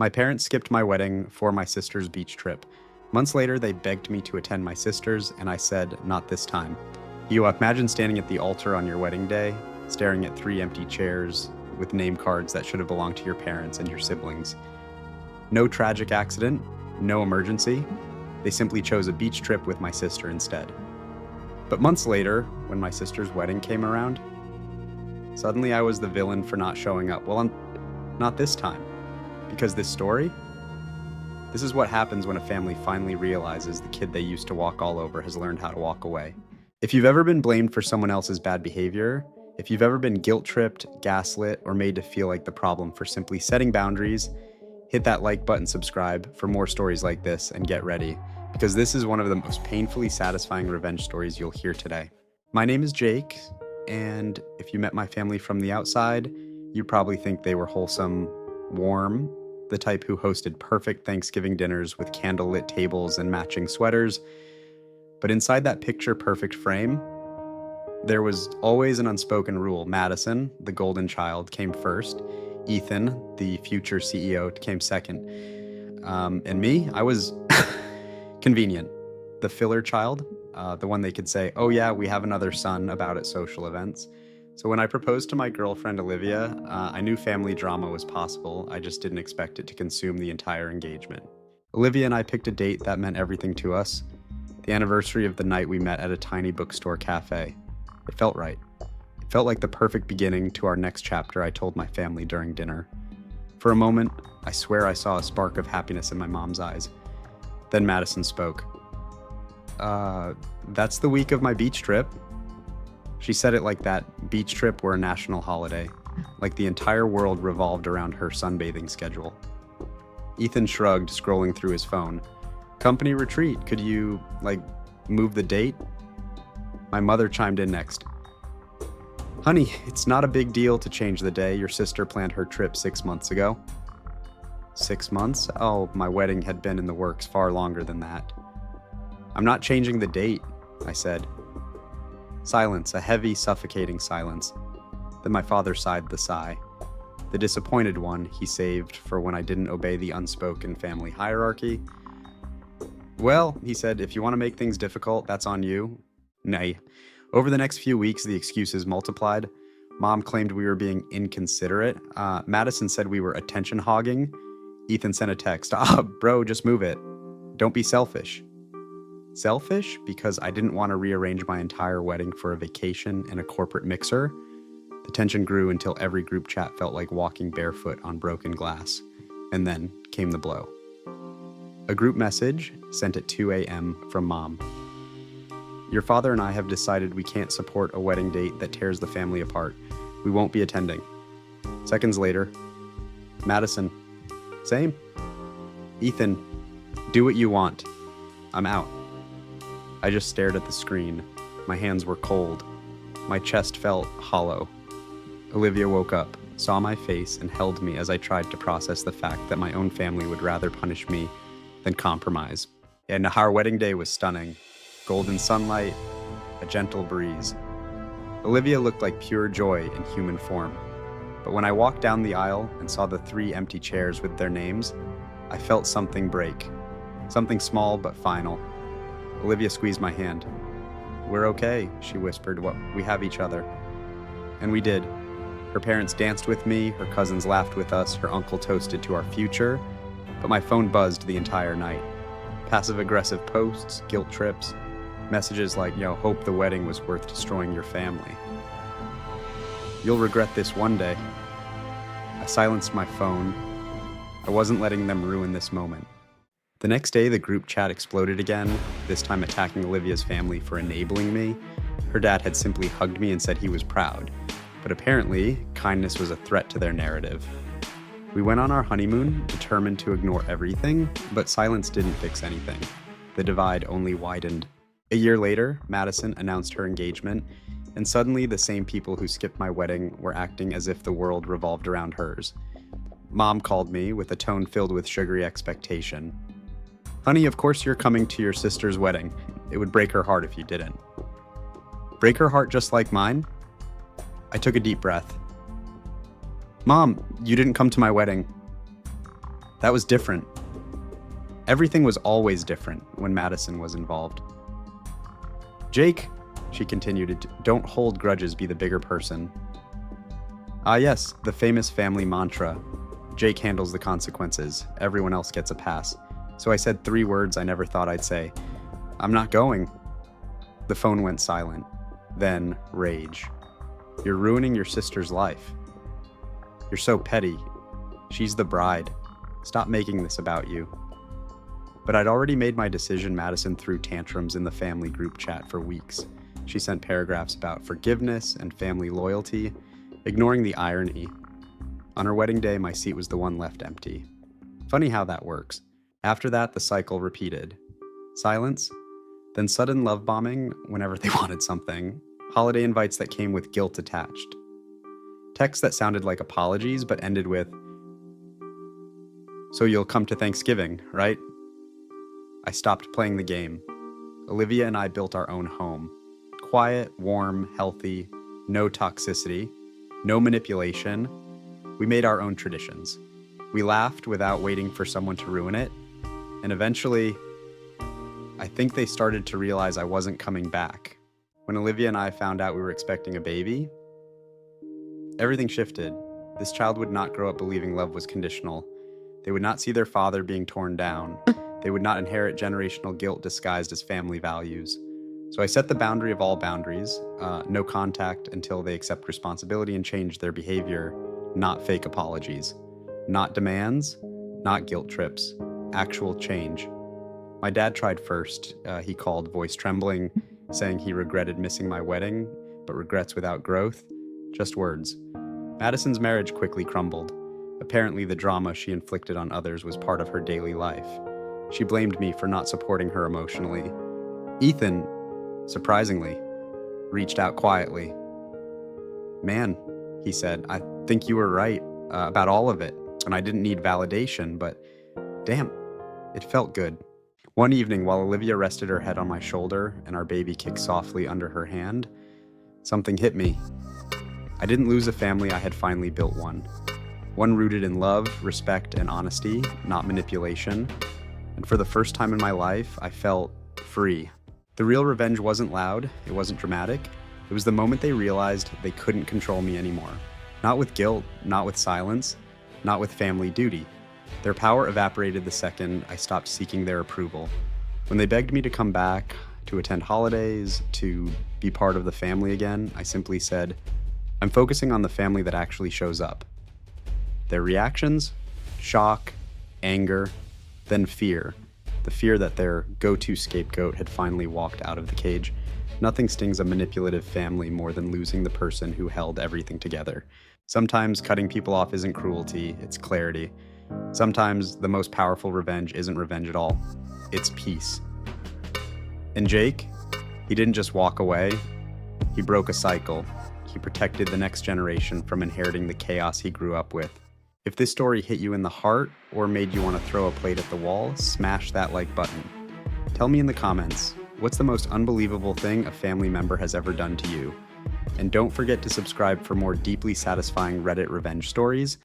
My parents skipped my wedding for my sister's beach trip. Months later, they begged me to attend my sister's, and I said, not this time. You imagine standing at the altar on your wedding day, staring at 3 empty chairs with name cards that should have belonged to your parents and your siblings. No tragic accident, no emergency. They simply chose a beach trip with my sister instead. But months later, when my sister's wedding came around, suddenly I was the villain for not showing up. Well, not this time. Because this is what happens when a family finally realizes the kid they used to walk all over has learned how to walk away. If you've ever been blamed for someone else's bad behavior, if you've ever been guilt-tripped, gaslit, or made to feel like the problem for simply setting boundaries, hit that like button, subscribe for more stories like this, and get ready, because this is one of the most painfully satisfying revenge stories you'll hear today. My name is Jake, and if you met my family from the outside, you probably think they were wholesome, warm, the type who hosted perfect Thanksgiving dinners with candlelit tables and matching sweaters. But inside that picture-perfect frame, there was always an unspoken rule. Madison, the golden child, came first. Ethan, the future CEO, came second. And me, I was convenient. The filler child, the one they could say, oh yeah, we have another son about at social events. So when I proposed to my girlfriend, Olivia, I knew family drama was possible. I just didn't expect it to consume the entire engagement. Olivia and I picked a date that meant everything to us. The anniversary of the night we met at a tiny bookstore cafe. It felt right. It felt like the perfect beginning to our next chapter, I told my family during dinner. For a moment, I swear I saw a spark of happiness in my mom's eyes. Then Madison spoke. That's the week of my beach trip. She said it like that beach trip were a national holiday, like the entire world revolved around her sunbathing schedule. Ethan shrugged, scrolling through his phone. Company retreat, could you, move the date? My mother chimed in next. Honey, it's not a big deal to change the day. Your sister planned her trip 6 months ago. 6 months? Oh, my wedding had been in the works far longer than that. I'm not changing the date, I said. Silence, a heavy, suffocating silence. Then my father sighed the sigh. The disappointed one he saved for when I didn't obey the unspoken family hierarchy. Well, he said, if you want to make things difficult, that's on you. Nay. Over the next few weeks, the excuses multiplied. Mom claimed we were being inconsiderate. Madison said we were attention hogging. Ethan sent a text. Bro, just move it. Don't be selfish. Selfish? Because I didn't want to rearrange my entire wedding for a vacation and a corporate mixer. The tension grew until every group chat felt like walking barefoot on broken glass. And then came the blow. A group message sent at 2 a.m. from Mom. Your father and I have decided we can't support a wedding date that tears the family apart. We won't be attending. Seconds later, Madison. Same. Ethan, do what you want. I'm out. I just stared at the screen. My hands were cold. My chest felt hollow. Olivia woke up, saw my face, and held me as I tried to process the fact that my own family would rather punish me than compromise. And our wedding day was stunning. Golden sunlight, a gentle breeze. Olivia looked like pure joy in human form. But when I walked down the aisle and saw the 3 empty chairs with their names, I felt something break. Something small but final. Olivia squeezed my hand. We're okay, she whispered. We have each other. And we did. Her parents danced with me, her cousins laughed with us, her uncle toasted to our future, but my phone buzzed the entire night. Passive-aggressive posts, guilt trips, messages like, hope the wedding was worth destroying your family. You'll regret this one day. I silenced my phone. I wasn't letting them ruin this moment. The next day, the group chat exploded again, this time attacking Olivia's family for enabling me. Her dad had simply hugged me and said he was proud. But apparently, kindness was a threat to their narrative. We went on our honeymoon, determined to ignore everything, but silence didn't fix anything. The divide only widened. A year later, Madison announced her engagement, and suddenly the same people who skipped my wedding were acting as if the world revolved around hers. Mom called me with a tone filled with sugary expectation. Honey, of course you're coming to your sister's wedding. It would break her heart if you didn't. Break her heart just like mine? I took a deep breath. Mom, you didn't come to my wedding. That was different. Everything was always different when Madison was involved. Jake, she continued, don't hold grudges, be the bigger person. Ah yes, the famous family mantra. Jake handles the consequences, everyone else gets a pass. So I said 3 words I never thought I'd say. I'm not going. The phone went silent. Then rage. You're ruining your sister's life. You're so petty. She's the bride. Stop making this about you. But I'd already made my decision. Madison threw tantrums in the family group chat for weeks. She sent paragraphs about forgiveness and family loyalty, ignoring the irony. On her wedding day, my seat was the one left empty. Funny how that works. After that, the cycle repeated. Silence, then sudden love bombing whenever they wanted something. Holiday invites that came with guilt attached. Texts that sounded like apologies but ended with, "So you'll come to Thanksgiving, right?" I stopped playing the game. Olivia and I built our own home. Quiet, warm, healthy, no toxicity, no manipulation. We made our own traditions. We laughed without waiting for someone to ruin it. And eventually, I think they started to realize I wasn't coming back. When Olivia and I found out we were expecting a baby, everything shifted. This child would not grow up believing love was conditional. They would not see their father being torn down. They would not inherit generational guilt disguised as family values. So I set the boundary of all boundaries, no contact until they accept responsibility and change their behavior, not fake apologies, not demands, not guilt trips, actual change. My dad tried first. He called, voice trembling, saying he regretted missing my wedding, but regrets without growth, just words. Madison's marriage quickly crumbled. Apparently the drama she inflicted on others was part of her daily life. She blamed me for not supporting her emotionally. Ethan, surprisingly, reached out quietly. "Man," he said, "I think you were right about all of it, and I didn't need validation, but damn, it felt good." One evening, while Olivia rested her head on my shoulder and our baby kicked softly under her hand, something hit me. I didn't lose a family, I had finally built one. One rooted in love, respect, and honesty, not manipulation. And for the first time in my life, I felt free. The real revenge wasn't loud, it wasn't dramatic. It was the moment they realized they couldn't control me anymore. Not with guilt, not with silence, not with family duty. Their power evaporated the second I stopped seeking their approval. When they begged me to come back, to attend holidays, to be part of the family again, I simply said, I'm focusing on the family that actually shows up. Their reactions? Shock, anger, then fear. The fear that their go-to scapegoat had finally walked out of the cage. Nothing stings a manipulative family more than losing the person who held everything together. Sometimes cutting people off isn't cruelty, it's clarity. Sometimes the most powerful revenge isn't revenge at all, it's peace. And Jake, he didn't just walk away, he broke a cycle. He protected the next generation from inheriting the chaos he grew up with. If this story hit you in the heart or made you want to throw a plate at the wall, smash that like button. Tell me in the comments, what's the most unbelievable thing a family member has ever done to you? And don't forget to subscribe for more deeply satisfying Reddit revenge stories.